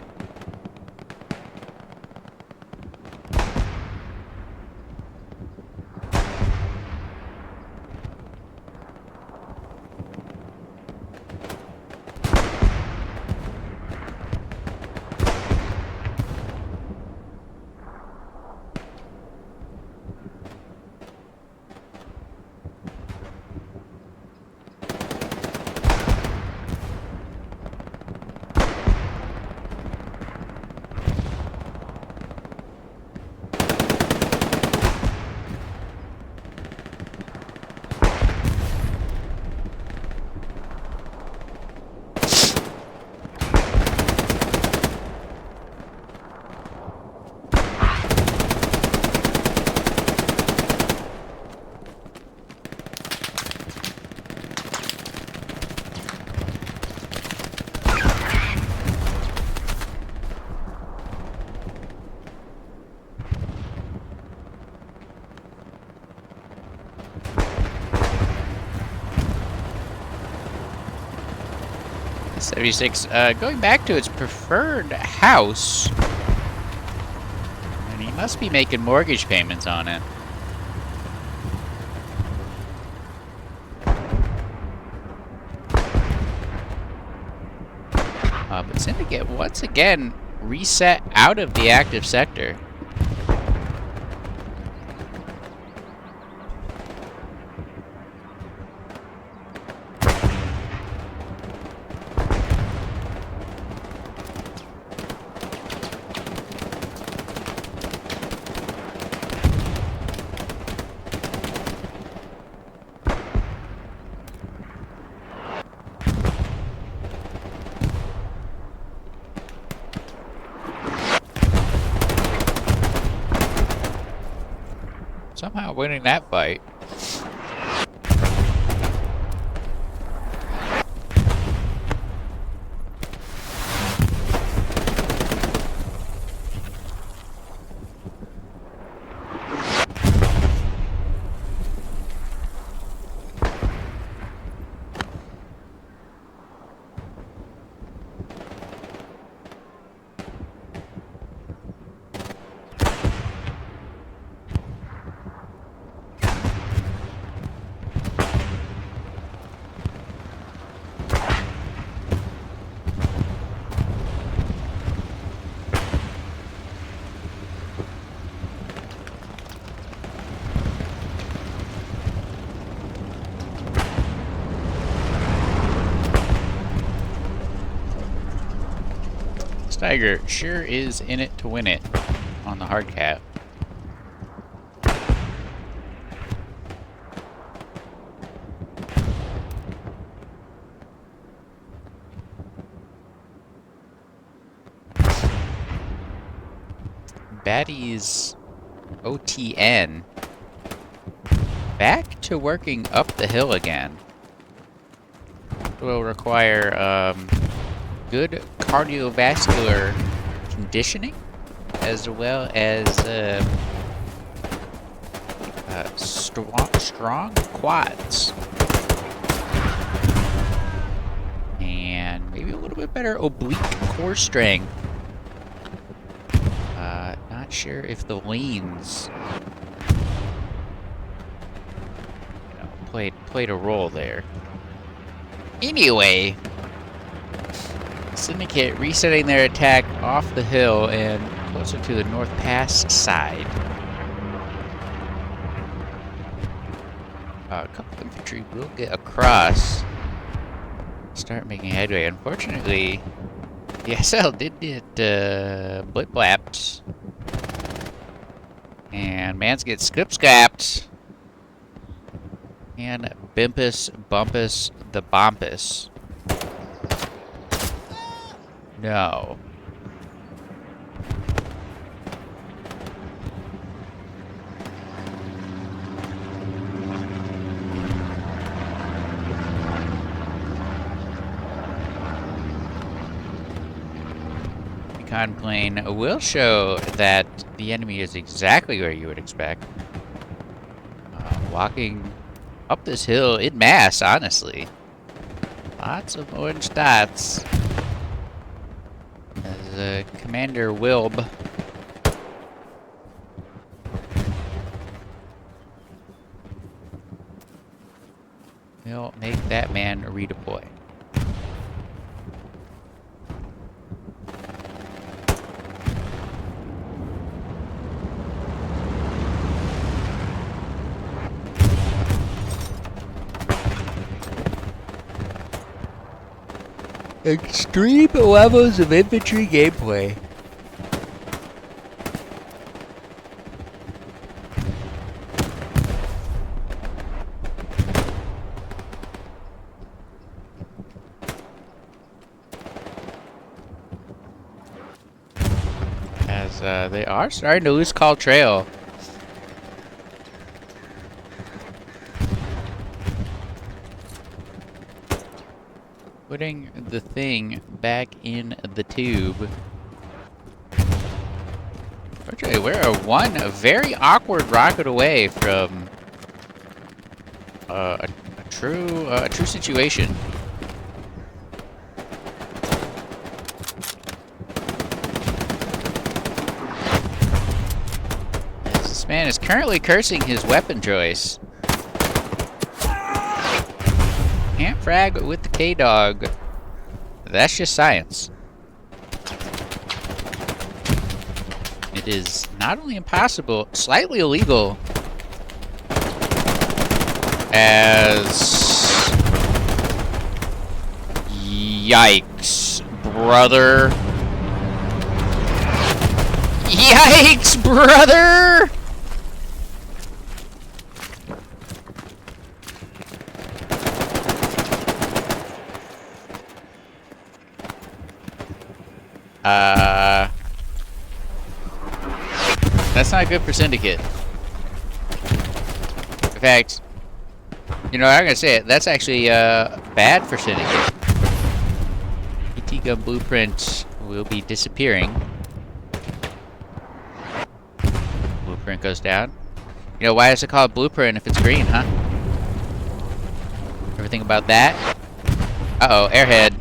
76, going back to its preferred house. And he must be making mortgage payments on it. But Syndicate once again reset out of the active sector. Somehow winning that fight. Tiger sure is in it to win it on the hard cap. Baddies OTN back to working up the hill again. Will require good cardiovascular conditioning, as well as strong quads, and maybe a little bit better oblique core strength. Not sure if the leans played a role there. Anyway, Syndicate resetting their attack off the hill and closer to the North Pass side. A couple infantry will get across, start making headway. Unfortunately, the SL did get blip-blapped, and mans get skip-scapped, and Bimpus Bumpus the Bompus. No. Recon plane will show that the enemy is exactly where you would expect. Walking up this hill in mass, honestly. Lots of orange dots. As Commander Wilb will make that man redeploy. Extreme levels of infantry gameplay. As they are starting to lose call trail. Putting the thing back in the tube. Fortunately, we're one very awkward rocket away from a true situation. This man is currently cursing his weapon choice. Can't frag with the K-Dog. That's just science. It is not only impossible, slightly illegal, as... Yikes, brother. Yikes, brother! That's not good for Syndicate. In fact, you know, I'm gonna say it, that's actually, bad for Syndicate. ET gun blueprint will be disappearing. Blueprint goes down. You know, why is it called blueprint if it's green, huh? Ever think about that? Uh-oh, airhead.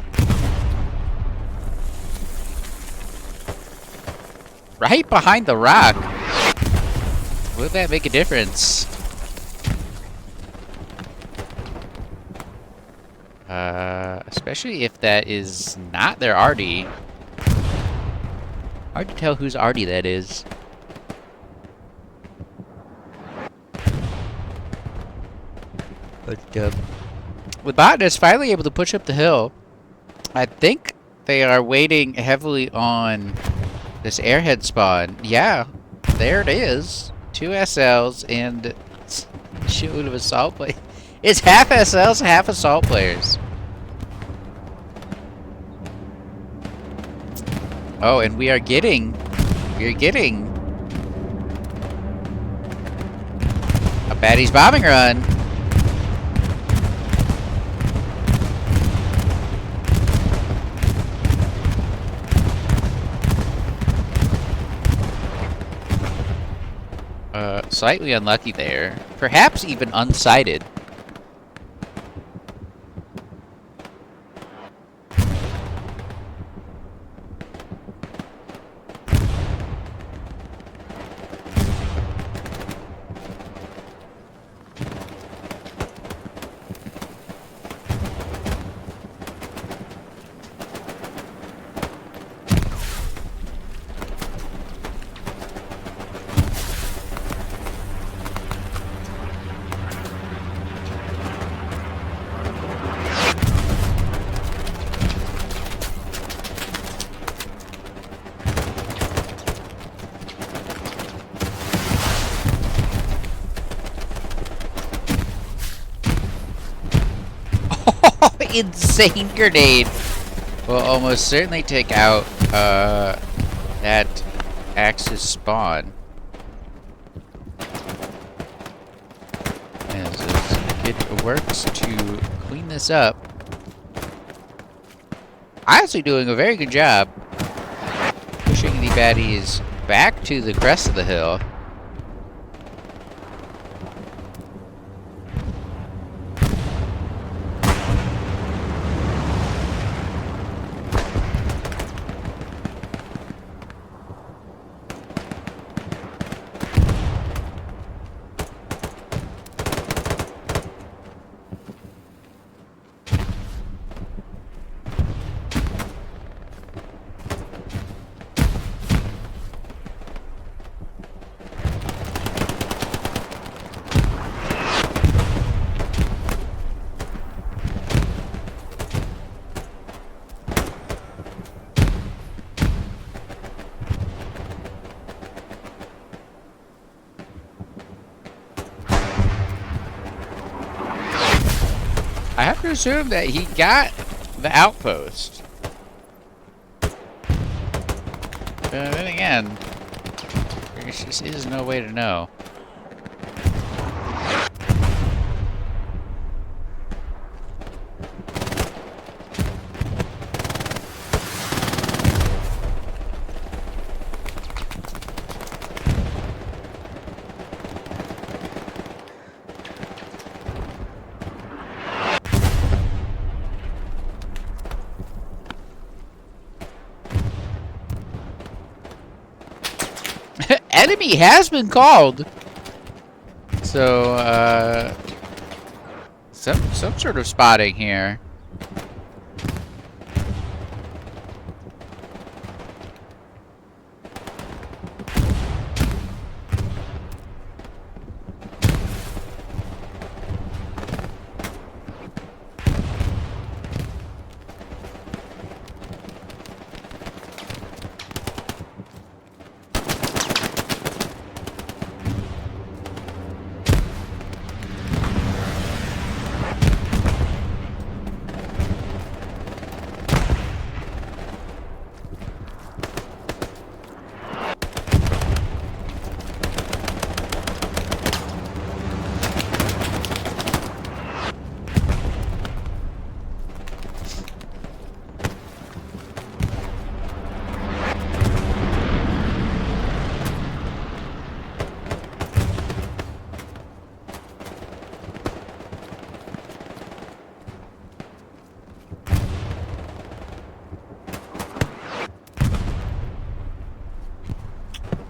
Right behind the rock. Will that make a difference? Especially if that is not their arty. Hard to tell whose arty that is. But, with BOTN is finally able to push up the hill. I think they are waiting heavily on this airhead spawn. Yeah, there it is. 2 SLs and shitload of assault players. It's half SLs, half assault players. Oh, and we are getting a baddies bombing run. Slightly unlucky there. Perhaps even unsighted. Insane grenade will almost certainly take out that Axis spawn. As it works to clean this up. Honestly doing a very good job pushing the baddies back to the crest of the hill. I have to assume that he got the outpost. But then again, there just is no way to know. enemy has been called. So, some sort of spotting here.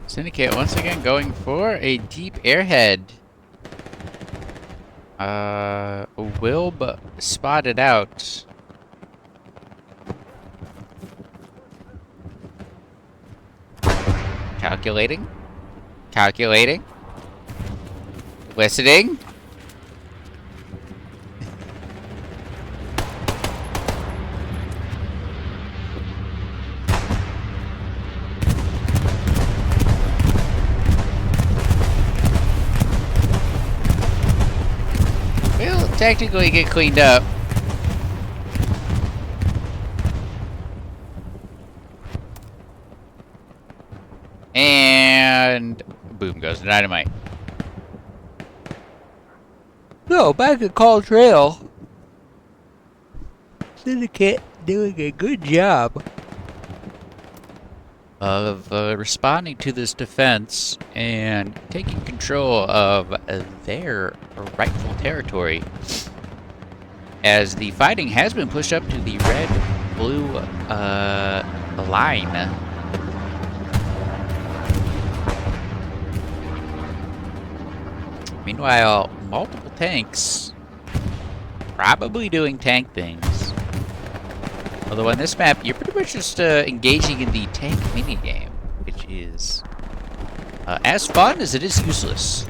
Syndicate once again going for a deep airhead. Wilb spotted out. Calculating. Calculating. Listening. We'll technically get cleaned up. And boom goes the dynamite. No, back at Call Trail. Syndicate doing a good job of responding to this defense and taking control of their rightful territory, as the fighting has been pushed up to the red-blue line. Meanwhile, multiple tanks probably doing tank things. Although on this map, you're pretty much just engaging in the tank minigame, which is as fun as it is useless.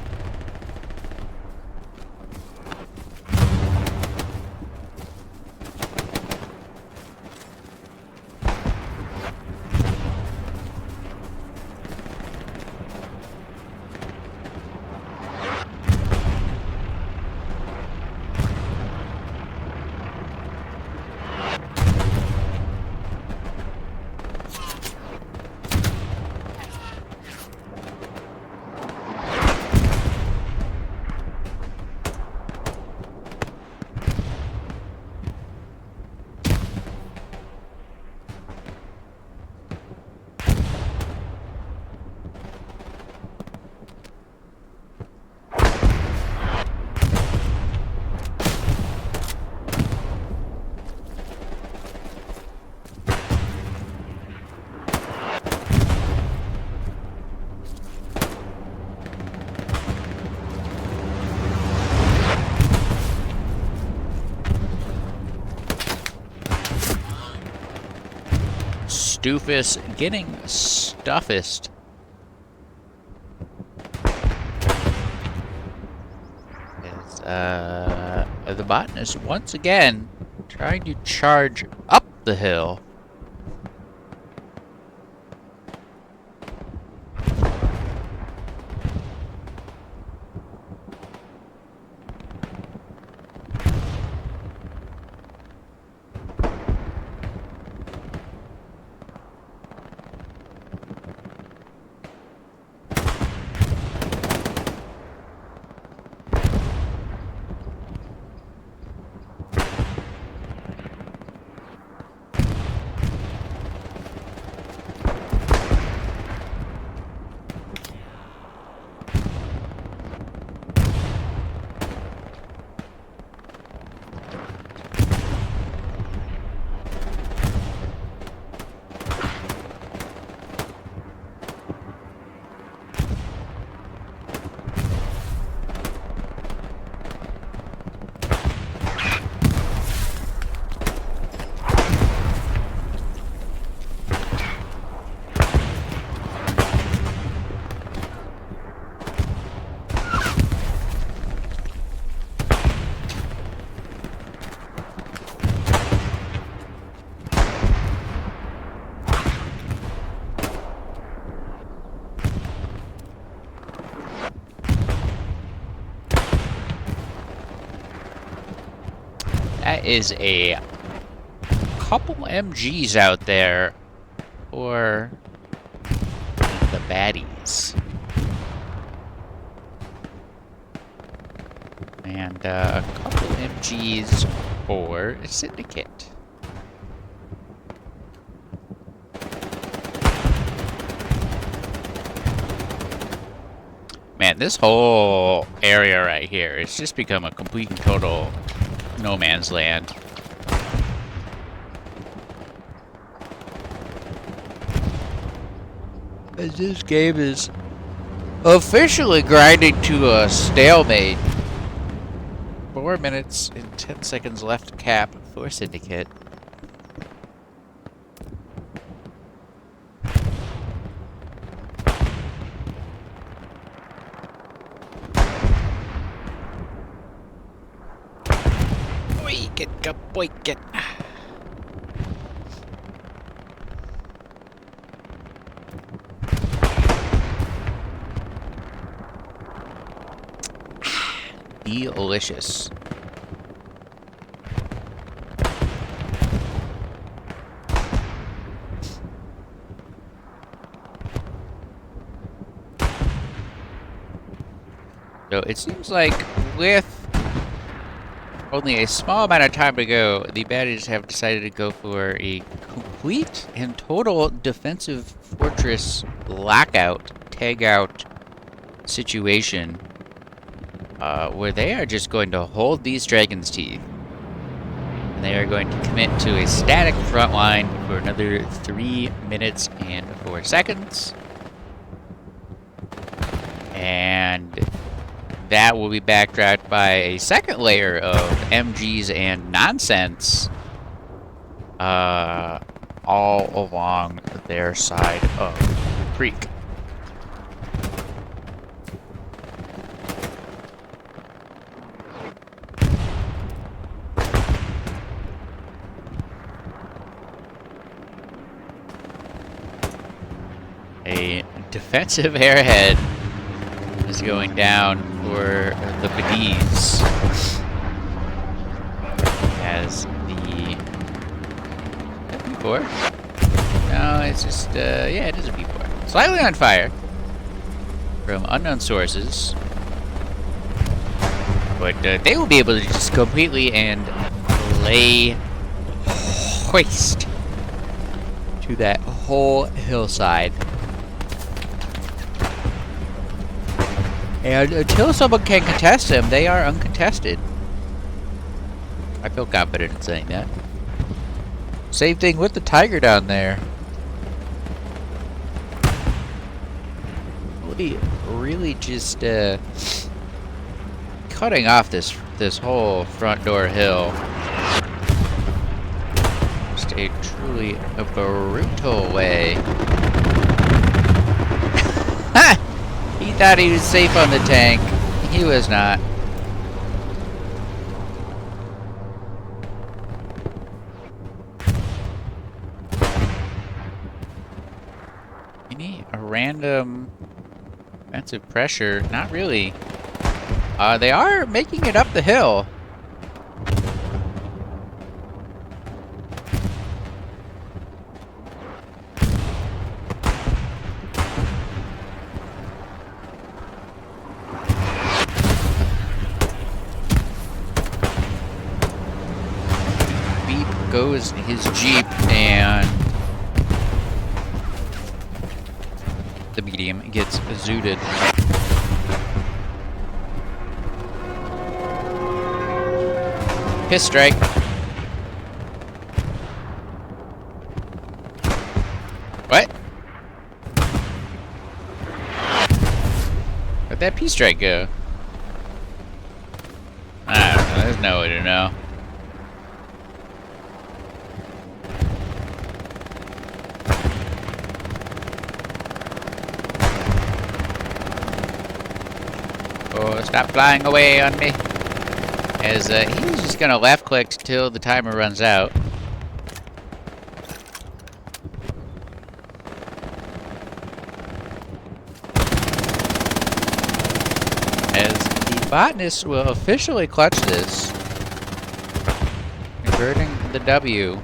Doofus getting stuffest. As the botanist once again trying to charge up the hill. is a couple MGs out there for the baddies. And a couple MGs for Syndicate. Man, this whole area right here has just become a complete and total no man's land. As this game is officially grinding to a stalemate. 4 minutes and 10 seconds left cap for Syndicate. Get. Delicious. So it seems like with only a small amount of time to go, the baddies have decided to go for a complete and total defensive fortress lockout, tag out situation, where they are just going to hold these dragon's teeth. And they are going to commit to a static front line for another 3 minutes and 4 seconds. And that will be backtracked by a second layer of MGs and nonsense all along their side of the creek. A defensive airhead is going down for the baddies as the B4. No, it's just yeah, it is a B4. Slightly on fire from unknown sources, but they will be able to just completely and lay waste to that whole hillside. And until someone can contest them, they are uncontested. I feel confident in saying that. Same thing with the tiger down there. Really just cutting off this whole front door hill. Just a truly brutal way. Ha! He thought he was safe on the tank. He was not. Any random defensive pressure? Not really. They are making it up the hill. Goes his Jeep, and the medium gets zooted. Piss strike. What? Where'd that P strike go? I don't know, there's no way to know. Oh, stop flying away on me. As he's just gonna left click till the timer runs out. As the botanist will officially clutch this. Burning the W.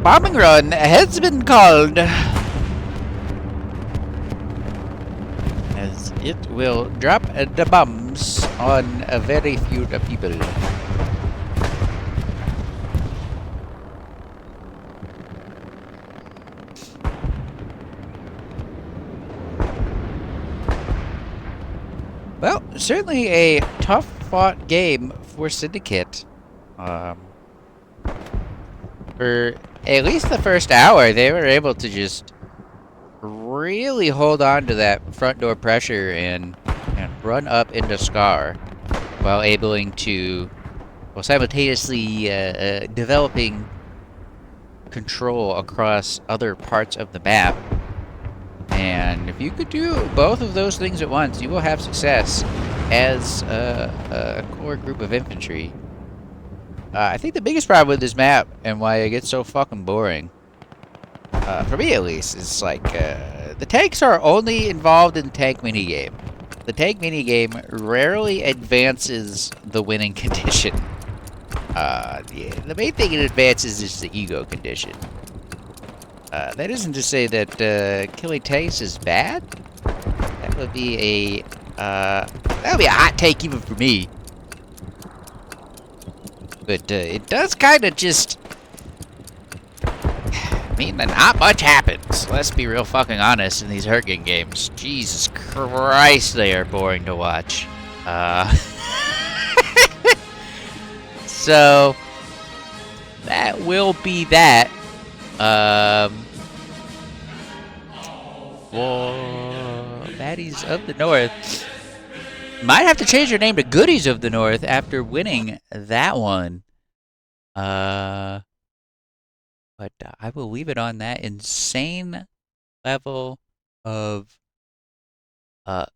Bombing run has been called, as it will drop the bombs on a very few people. Well, certainly a tough-fought game for Syndicate. For at least the first hour, they were able to just really hold on to that front door pressure and run up into Scar while while simultaneously developing control across other parts of the map. And if you could do both of those things at once, you will have success as a core group of infantry. I think the biggest problem with this map and why it gets so fucking boring, for me at least, is like the tanks are only involved in the tank minigame. The tank minigame rarely advances the winning condition. The main thing it advances is the ego condition. That isn't to say that killing tanks is bad. That would be a hot take even for me. But it does kind of just mean that not much happens. Let's be real fucking honest in these hurtgen games. Jesus Christ, they are boring to watch. So that will be that. For Baddies of the North. Might have to change your name to Goodies of the North after winning that one. But I will leave it on that insane level of comment.